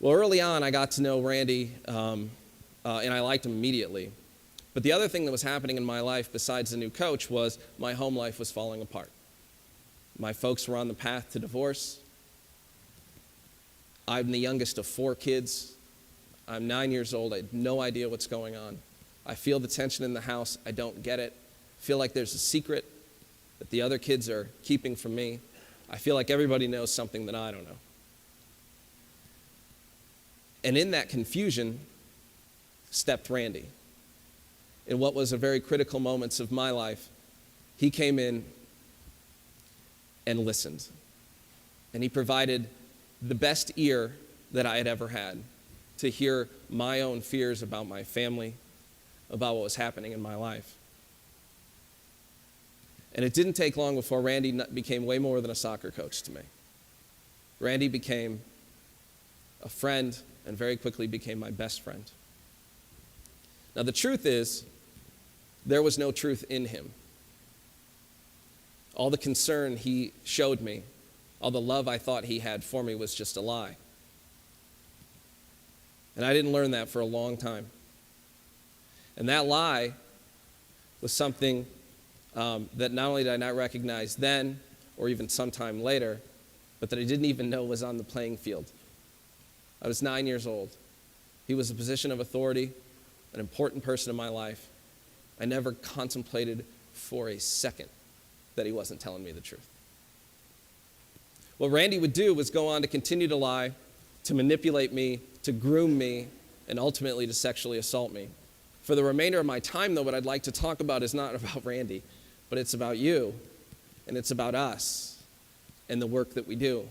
Well, early on, I got to know Randy, and I liked him immediately. But the other thing that was happening in my life besides the new coach was my home life was falling apart. My folks were on the path to divorce. I'm the youngest of 4 kids. I'm 9 years old. I have no idea what's going on. I feel the tension in the house. I don't get it. I feel like there's a secret that the other kids are keeping from me. I feel like everybody knows something that I don't know. And in that confusion stepped Randy. In what was a very critical moments of my life, he came in and listened. And he provided the best ear that I had ever had to hear my own fears about my family, about what was happening in my life. And it didn't take long before Randy became way more than a soccer coach to me. Randy became a friend and very quickly became my best friend. Now the truth is, there was no truth in him. All the concern he showed me, all the love I thought he had for me was just a lie. And I didn't learn that for a long time. And that lie was something that not only did I not recognize then or even sometime later, but that I didn't even know was on the playing field. I was 9 years old. He was a position of authority, an important person in my life. I never contemplated for a second that he wasn't telling me the truth. What Randy would do was go on to continue to lie, to manipulate me, to groom me, and ultimately to sexually assault me. For the remainder of my time, though, what I'd like to talk about is not about Randy, but it's about you, and it's about us, and the work that we do.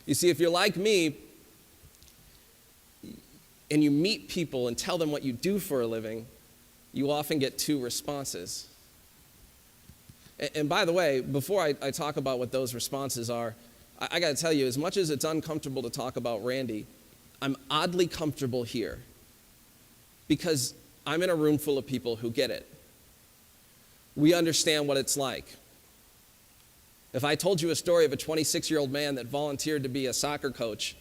You see, if you're like me, and you meet people and tell them what you do for a living, you often get 2 responses. And by the way, before I talk about what those responses are, I got to tell you, as much as it's uncomfortable to talk about Randy, I'm oddly comfortable here because I'm in a room full of people who get it. We understand what it's like. If I told you a story of a 26-year-old man that volunteered to be a soccer coach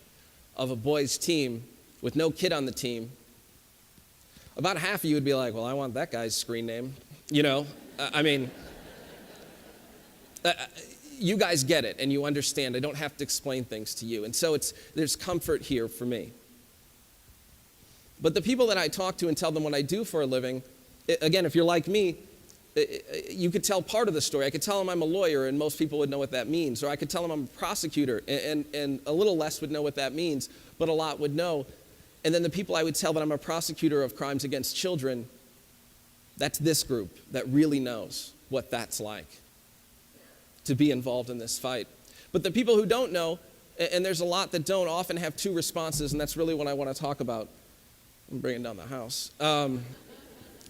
of a boys' team with no kid on the team, about half of you would be like, well, I want that guy's screen name. You know, you guys get it and you understand. I don't have to explain things to you. And so there's comfort here for me. But the people that I talk to and tell them what I do for a living, again, if you're like me, you could tell part of the story. I could tell them I'm a lawyer and most people would know what that means. Or I could tell them I'm a prosecutor and a little less would know what that means, but a lot would know. And then the people I would tell that I'm a prosecutor of crimes against children, that's this group that really knows what that's like to be involved in this fight. But the people who don't know, and there's a lot that don't, often have 2 responses, and that's really what I want to talk about. I'm bringing down the house.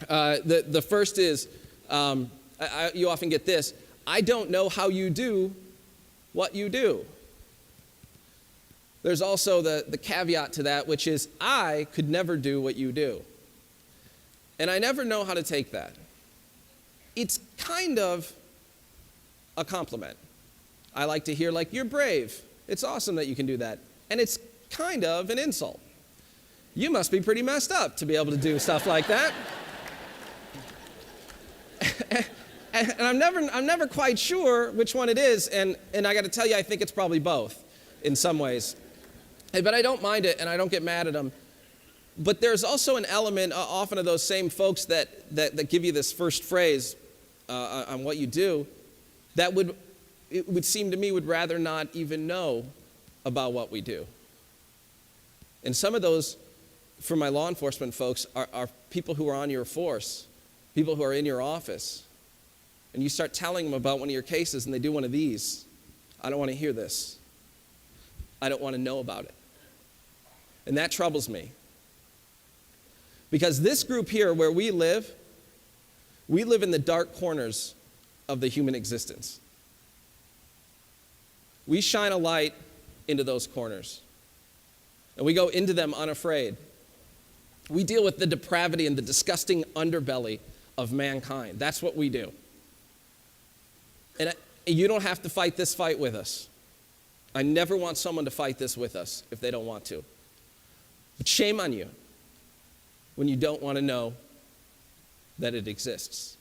The first is, you often get this, I don't know how you do what you do. There's also the caveat to that, which is, I could never do what you do. And I never know how to take that. It's kind of a compliment. I like to hear, like, you're brave. It's awesome that you can do that. And it's kind of an insult. You must be pretty messed up to be able to do stuff like that. And I'm never quite sure which one it is, and I got to tell you, I think it's probably both in some ways. But I don't mind it, and I don't get mad at them. But there's also an element, often of those same folks that give you this first phrase on what you do, that it would seem to me would rather not even know about what we do. And some of those, for my law enforcement folks, are people who are on your force, people who are in your office. And you start telling them about one of your cases, and they do one of these. I don't want to hear this. I don't want to know about it. And that troubles me. Because this group here, where we live in the dark corners of the human existence. We shine a light into those corners. And we go into them unafraid. We deal with the depravity and the disgusting underbelly of mankind. That's what we do. And you don't have to fight this fight with us. I never want someone to fight this with us if they don't want to. But shame on you when you don't want to know that it exists.